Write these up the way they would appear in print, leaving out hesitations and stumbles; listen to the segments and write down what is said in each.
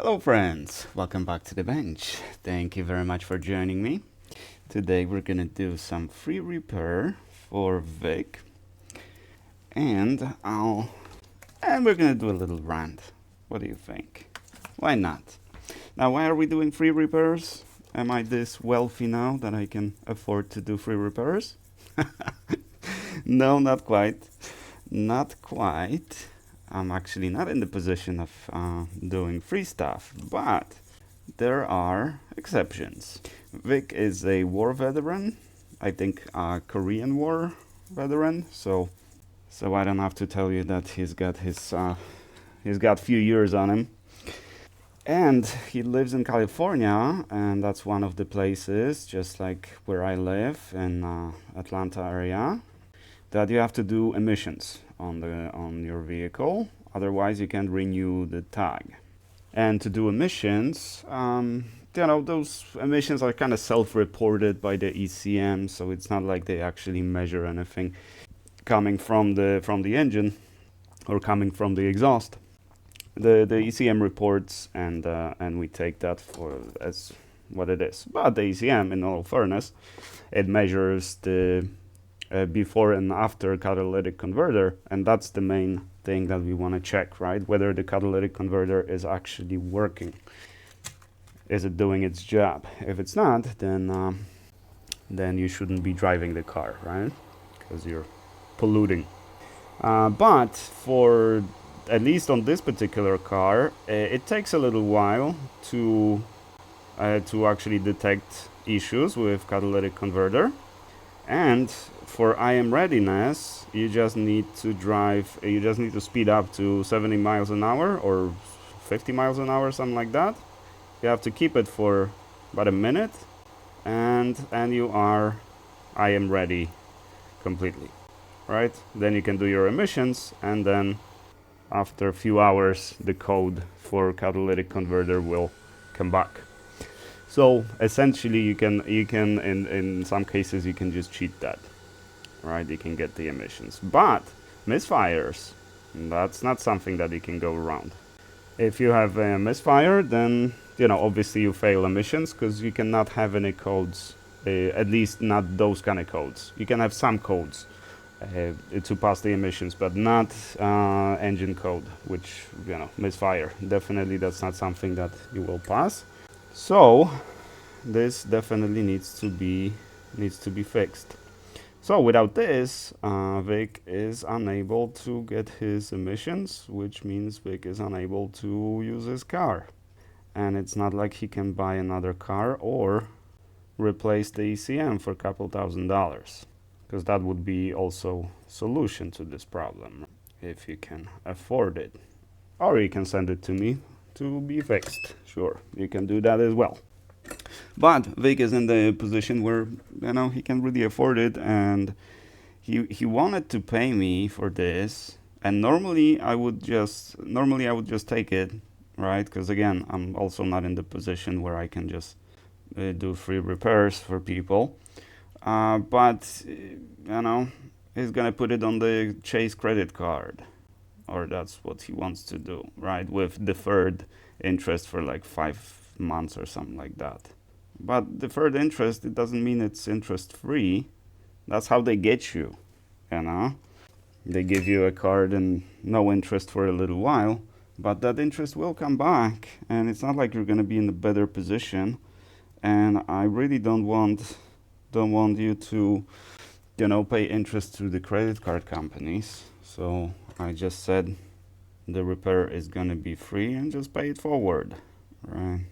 Hello friends, welcome back to the bench. Thank you very much for joining me. Today we're gonna do some free repair for Vic and we're gonna do a little rant. What do you think? Why not? Now why are we doing free repairs? Am I this wealthy now that I can afford to do free repairs? No, not quite. Not quite. I'm actually not in the position of doing free stuff, but there are exceptions. Vic is a war veteran, I think a Korean War veteran, so I don't have to tell you that he's got few years on him. And he lives in California, and that's one of the places, just like where I live in Atlanta area, that you have to do emissions on your vehicle, otherwise you can't renew the tag. And to do emissions, those emissions are kind of self-reported by the ECM, so it's not like they actually measure anything coming from the engine or coming from the exhaust. The ECM reports, and we take that as what it is. But the ECM, in all fairness, it measures the before and after catalytic converter, and that's the main thing that we want to check, right? Whether the catalytic converter is actually working. Is it doing its job? If it's not, then you shouldn't be driving the car, right? Because you're polluting. But for at least on this particular car, it takes a little while to actually detect issues with catalytic converter. And for IM readiness, you just need to speed up to 70 miles an hour or 50 miles an hour, something like that. You have to keep it for about a minute, and you are IM ready completely, right? Then you can do your emissions, and then after a few hours, the code for catalytic converter will come back. So essentially, you can in some cases you can just cheat that, right? You can get the emissions, but misfires, that's not something that you can go around. If you have a misfire, then obviously you fail emissions because you cannot have any codes, at least not those kind of codes. You can have some codes to pass the emissions, but not engine code, which misfire. Definitely, that's not something that you will pass. So this definitely needs to be fixed. So without this, Vic is unable to get his emissions, which means Vic is unable to use his car. And it's not like he can buy another car or replace the ECM for a couple $1,000, because that would be also solution to this problem if you can afford it. Or you can send it to me to be fixed. Sure, you can do that as well. But Vic is in the position where he can really afford it, and he wanted to pay me for this. And normally I would just take it, right? Because again, I'm also not in the position where I can just do free repairs for people. But he's gonna put it on the Chase credit card, or that's what he wants to do, right? With deferred interest for like 5 months or something like that. But deferred interest, it doesn't mean it's interest free. That's how they get you, They give you a card and no interest for a little while, but that interest will come back, and it's not like you're gonna be in a better position. And I really don't want you to pay interest to the credit card companies. So I just said the repair is gonna be free, and just pay it forward, right?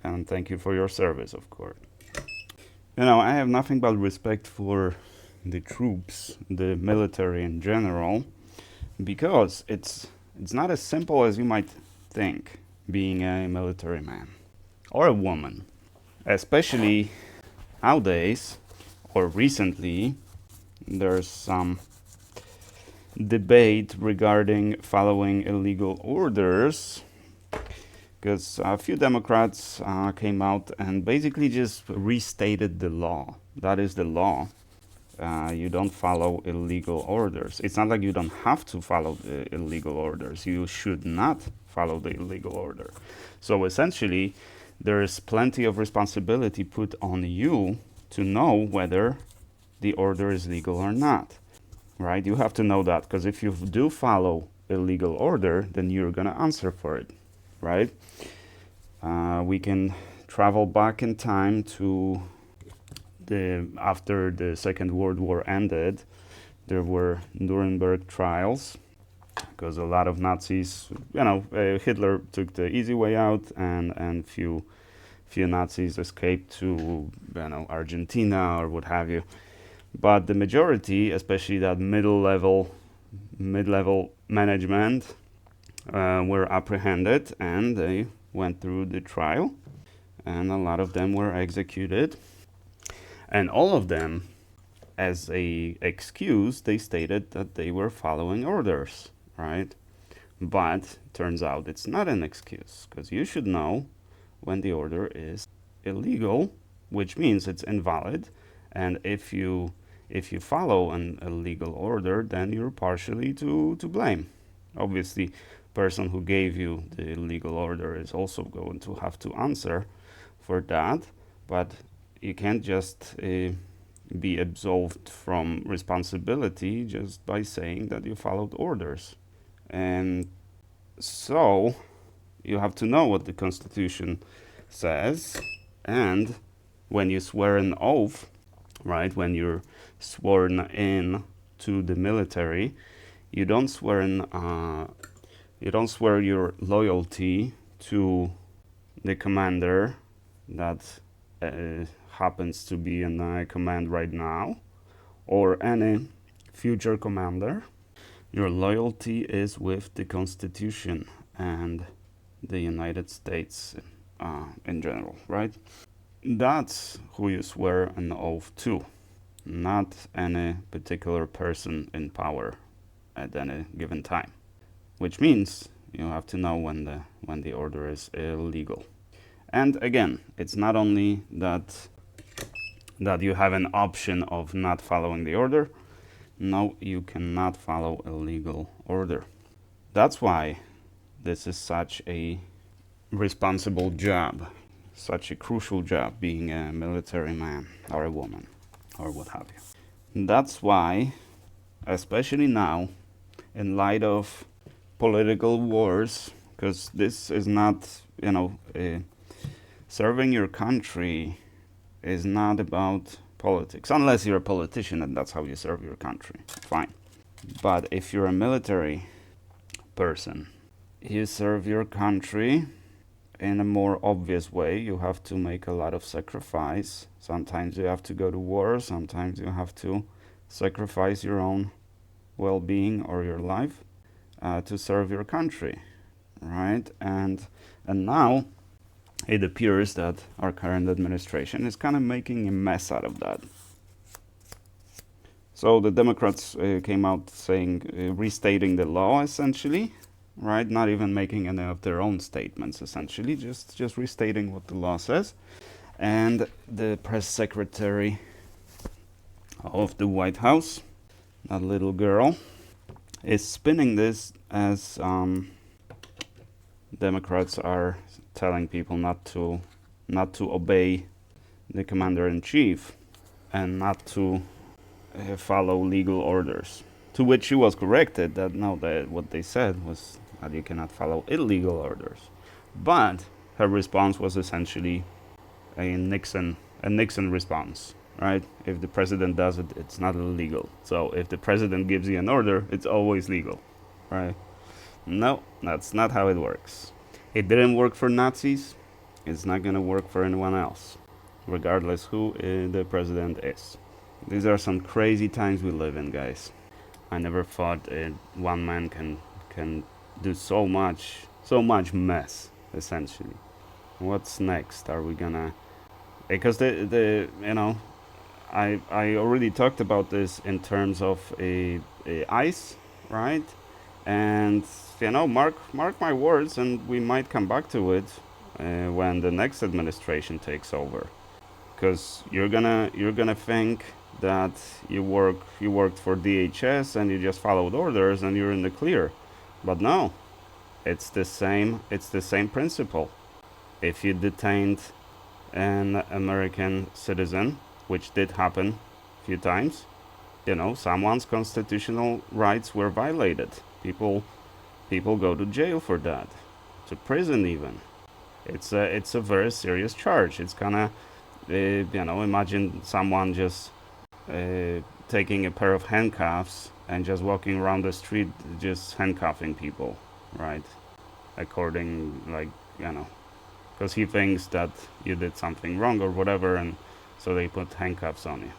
And thank you for your service, of course. I have nothing but respect for the troops, the military in general, because it's not as simple as you might think, being a military man or a woman. Especially nowadays, or recently, there's some debate regarding following illegal orders, because a few Democrats came out and basically just restated the law. That is the law. You don't follow illegal orders. It's not like you don't have to follow the illegal orders. You should not follow the illegal order. So essentially, there is plenty of responsibility put on you to know whether the order is legal or not, right? You have to know that, because if you do follow a legal order, then you're going to answer for it, right? We can travel back in time to after the Second World War ended. There were Nuremberg trials, because a lot of Nazis, Hitler took the easy way out, and few Nazis escaped to, Argentina or what have you. But the majority, especially that mid-level management, were apprehended, and they went through the trial, and a lot of them were executed. And all of them, as a excuse, they stated that they were following orders, right? But turns out it's not an excuse, because you should know when the order is illegal, which means it's invalid. And if you follow an illegal order, then you're partially to blame. Obviously, person who gave you the illegal order is also going to have to answer for that, but you can't just be absolved from responsibility just by saying that you followed orders. And so you have to know what the Constitution says, and when you swear an oath, right, when you're sworn in to the military, you don't swear your loyalty to the commander that happens to be in command right now, or any future commander. Your loyalty is with the Constitution and the United States in general, right? That's who you swear an oath to, not any particular person in power at any given time. Which means you have to know when the order is illegal. And again, it's not only that you have an option of not following the order. No, you cannot follow a legal order. That's why this is such a responsible job, such a crucial job, being a military man or a woman or what have you. That's why, especially now, in light of political wars, because this is not, serving your country is not about politics, unless you're a politician and that's how you serve your country, fine. But if you're a military person, you serve your country in a more obvious way. You have to make a lot of sacrifice. Sometimes you have to go to war, sometimes you have to sacrifice your own well-being or your life to serve your country, right? And now it appears that our current administration is kind of making a mess out of that. So the Democrats came out saying, restating the law essentially, right? Not even making any of their own statements essentially, just restating what the law says. And the press secretary of the White House, that little girl, is spinning this as Democrats are telling people not to obey the commander-in-chief and not to follow legal orders. To which she was corrected that no, that what they said was that you cannot follow illegal orders. But her response was essentially a Nixon response, right? If the president does it, it's not illegal. So if the president gives you an order, it's always legal, right? No, that's not how it works. It didn't work for Nazis. It's not going to work for anyone else, regardless who the president is. These are some crazy times we live in, guys. I never thought one man can do so much mess, essentially. What's next? Are we gonna? Because I already talked about this in terms of a ICE, right? And mark my words, and we might come back to it when the next administration takes over. Because you're gonna think that you worked for DHS and you just followed orders and you're in the clear, but no, It's the same principle. If you detained an American citizen, which did happen a few times, someone's constitutional rights were violated. People go to jail for that, to prison even. It's a very serious charge. It's kind of imagine someone just taking a pair of handcuffs and just walking around the street, just handcuffing people, right? According, because he thinks that you did something wrong or whatever, and so they put handcuffs on you.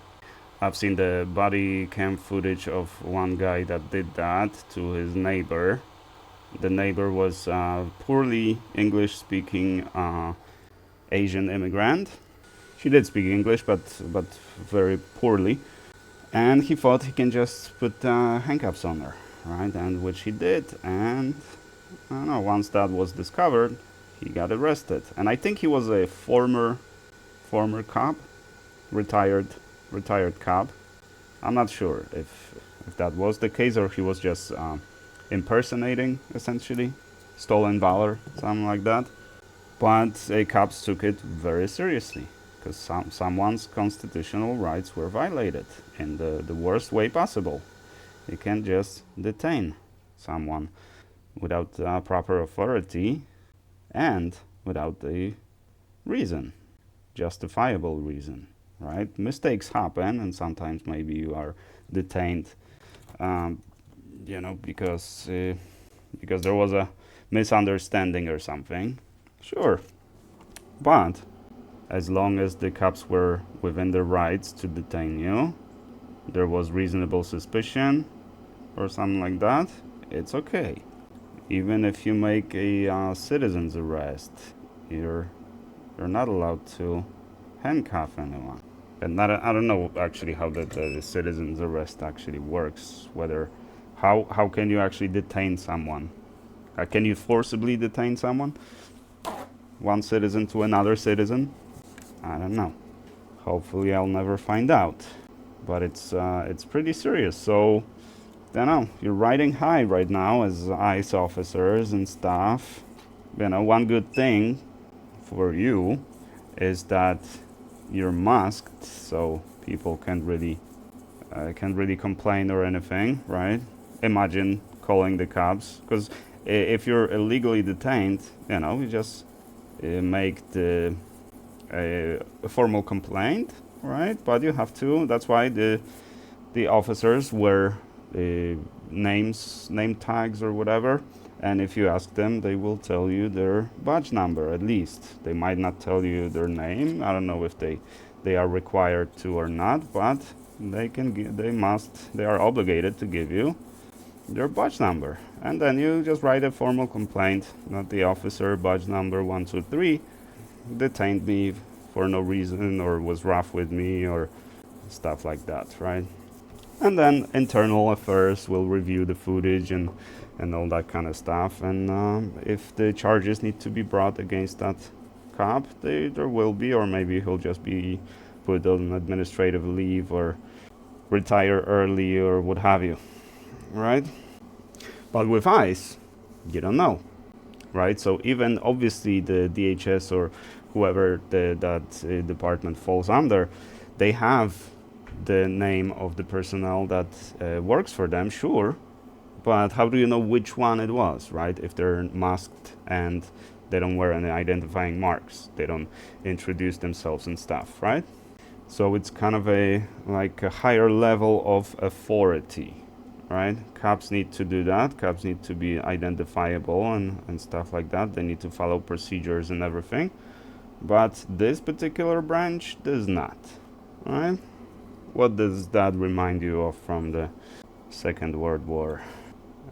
I've seen the body cam footage of one guy that did that to his neighbor. The neighbor was a poorly English speaking Asian immigrant. She did speak English, but very poorly. And he thought he can just put handcuffs on her, right? And which he did. And I don't know, once that was discovered, he got arrested. And I think he was a former cop, retired cop. I'm not sure if that was the case, or he was just impersonating, essentially, stolen valor, something like that. But cops took it very seriously, because someone's constitutional rights were violated in the worst way possible. You can't just detain someone without proper authority and without a reason, justifiable reason, right? Mistakes happen, and sometimes maybe you are detained, because there was a misunderstanding or something. Sure, but as long as the cops were within their rights to detain you, there was reasonable suspicion or something like that, it's okay. Even if you make a citizen's arrest, you're not allowed to handcuff anyone. And I don't know actually how the citizen's arrest actually works. How can you actually detain someone? Can you forcibly detain someone? One citizen to another citizen? I don't know. Hopefully I'll never find out. But it's pretty serious. So, I don't know, you're riding high right now as ICE officers and stuff. One good thing for you is that you're masked, so people can't really complain or anything, right? Imagine calling the cops, because if you're illegally detained, you just make a formal complaint, right? But you have to. That's why the officers wear name tags or whatever. And if you ask them, they will tell you their badge number at least. They might not tell you their name. I don't know if they are required to or not, but they are obligated to give you their badge number. And then you just write a formal complaint, not the officer, badge number 123, detained me for no reason or was rough with me or stuff like that, right? And then internal affairs will review the footage and all that kind of stuff. And if the charges need to be brought against that cop, there will be, or maybe he'll just be put on administrative leave or retire early or what have you, right? But with ICE, you don't know, right? So even obviously the DHS or whoever that department falls under, they have the name of the personnel that works for them, sure, but how do you know which one it was, right? If they're masked and they don't wear any identifying marks, they don't introduce themselves and stuff, right? So it's kind of a higher level of authority, right? Cops need to do that. Cops need to be identifiable and stuff like that. They need to follow procedures and everything. But this particular branch does not, right? What does that remind you of from the Second World War?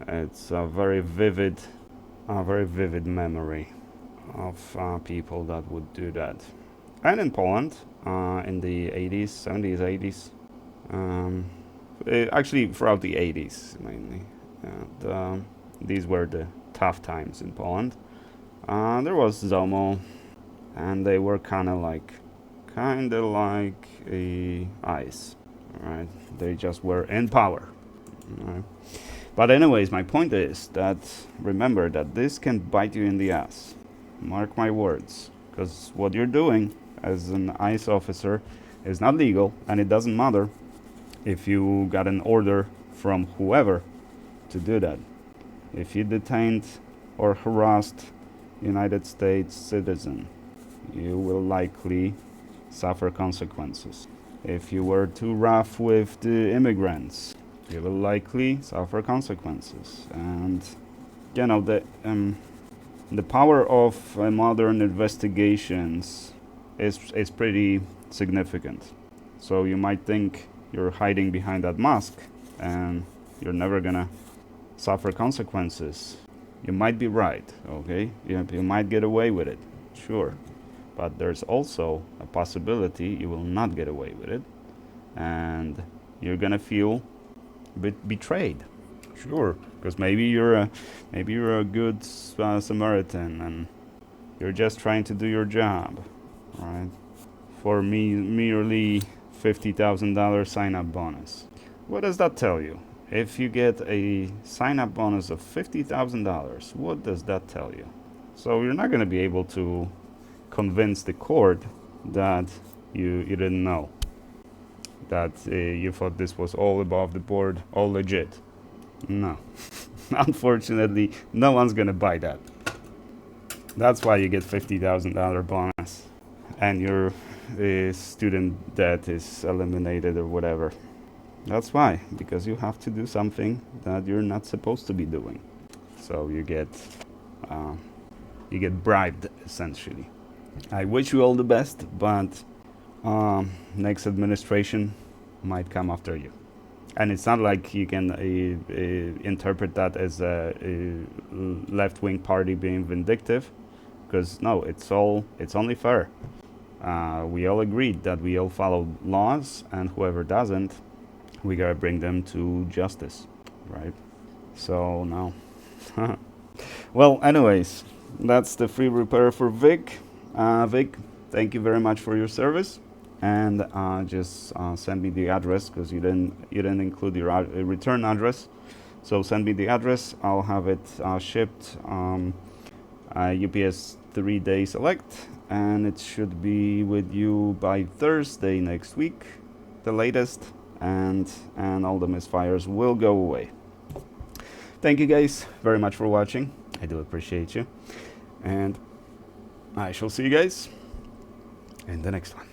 It's a very vivid memory of people that would do that. And in Poland, in the 80s, 70s, 80s, actually throughout the 80s mainly. And, these were the tough times in Poland. There was ZOMO, and they were kind of like a ICE, right? They just were in power, right? But anyways, my point is that remember that this can bite you in the ass. Mark my words, because what you're doing as an ICE officer is not legal, and it doesn't matter if you got an order from whoever to do that. If you detained or harassed United States citizen, you will likely suffer consequences. If you were too rough with the immigrants, you will likely suffer consequences. And you know, the power of modern investigations is pretty significant. So you might think you're hiding behind that mask and you're never gonna suffer consequences. You might be right, okay? You might get away with it, sure. But there's also a possibility you will not get away with it, and you're gonna feel a bit betrayed, sure. Because maybe you're a good Samaritan, and you're just trying to do your job, right? For merely $50,000 sign-up bonus. What does that tell you? If you get a sign-up bonus of $50,000, what does that tell you? So you're not going to be able to convince the court that you didn't know, that you thought this was all above the board, all legit. No. Unfortunately, no one's going to buy that. That's why you get $50,000 bonus, and your student debt is eliminated or whatever. That's why, because you have to do something that you're not supposed to be doing. So you get bribed, essentially. I wish you all the best, but next administration might come after you. And it's not like you can interpret that as a left-wing party being vindictive, because no, it's only fair. We all agreed that we all follow laws, and whoever doesn't, we gotta bring them to justice, right? So no. Well, anyways, that's the free repair for Vic. Vic, thank you very much for your service, and just send me the address, because you didn't include your return address. So send me the address. I'll have it shipped UPS 3-day select, and it should be with you by Thursday next week, the latest. And all the misfires will go away. Thank you guys very much for watching. I do appreciate you. And I shall see you guys in the next one.